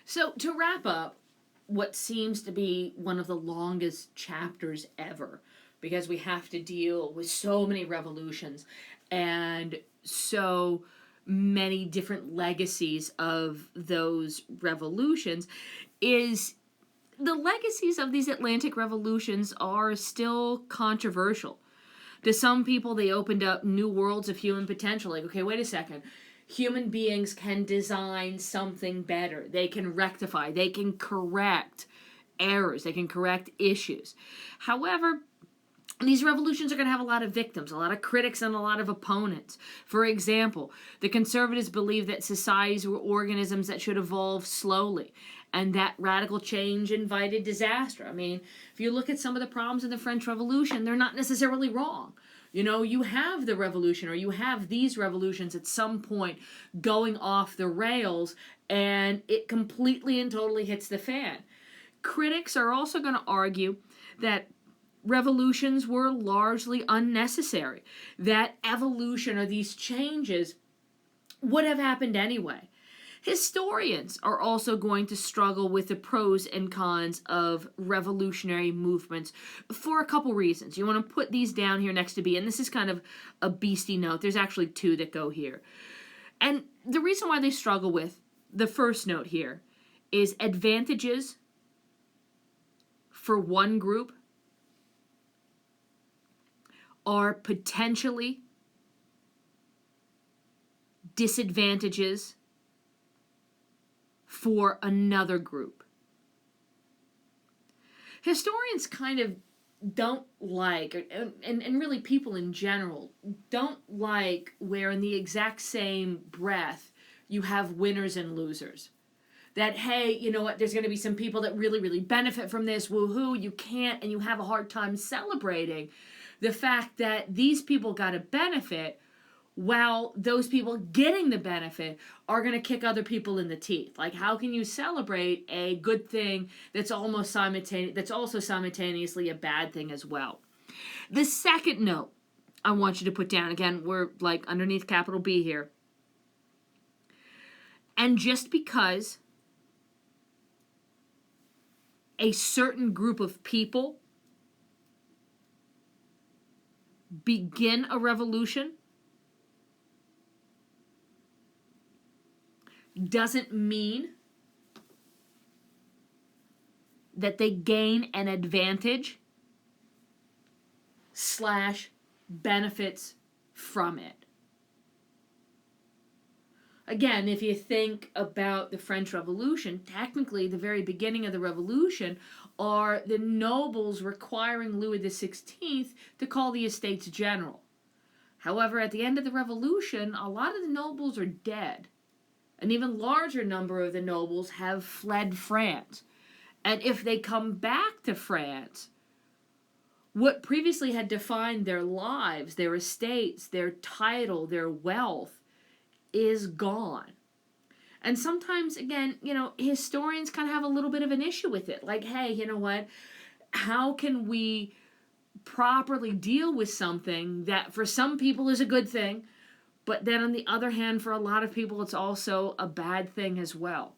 So to wrap up, what seems to be one of the longest chapters ever, because we have to deal with so many revolutions and so many different legacies of those revolutions, is the legacies of these Atlantic revolutions are still controversial. To some people, they opened up new worlds of human potential. Like, okay, wait a second. Human beings can design something better. They can rectify, they can correct errors, they can correct issues. However, these revolutions are going to have a lot of victims, a lot of critics, and a lot of opponents. For example, the conservatives believe that societies were organisms that should evolve slowly, and that radical change invited disaster. I mean, if you look at some of the problems in the French Revolution, they're not necessarily wrong. You know, you have the revolution, or you have these revolutions at some point going off the rails, and it completely and totally hits the fan. Critics are also going to argue that revolutions were largely unnecessary, that evolution or these changes would have happened anyway. Historians are also going to struggle with the pros and cons of revolutionary movements for a couple reasons. You want to put these down here next to B, and this is kind of a beastie note. There's actually two that go here. And the reason why they struggle with the first note here is advantages for one group are potentially disadvantages for another group. Historians kind of don't like, and really people in general, don't like where in the exact same breath you have winners and losers. That, hey, you know what, there's going to be some people that really, really benefit from this, woohoo, you can't, and you have a hard time celebrating the fact that these people got a benefit while those people getting the benefit are going to kick other people in the teeth. Like, how can you celebrate a good thing that's also simultaneously a bad thing as well? The second note I want you to put down, again, we're like underneath capital B here. And just because a certain group of people begin a revolution doesn't mean that they gain an advantage / benefits from it. Again, if you think about the French Revolution, technically the very beginning of the revolution are the nobles requiring Louis XVI to call the Estates General. However, at the end of the revolution, a lot of the nobles are dead. An even larger number of the nobles have fled France. And if they come back to France, what previously had defined their lives, their estates, their title, their wealth, is gone. And sometimes, again, you know, historians kind of have a little bit of an issue with it. Like, hey, you know what? How can we properly deal with something that for some people is a good thing, but then on the other hand, for a lot of people, it's also a bad thing as well?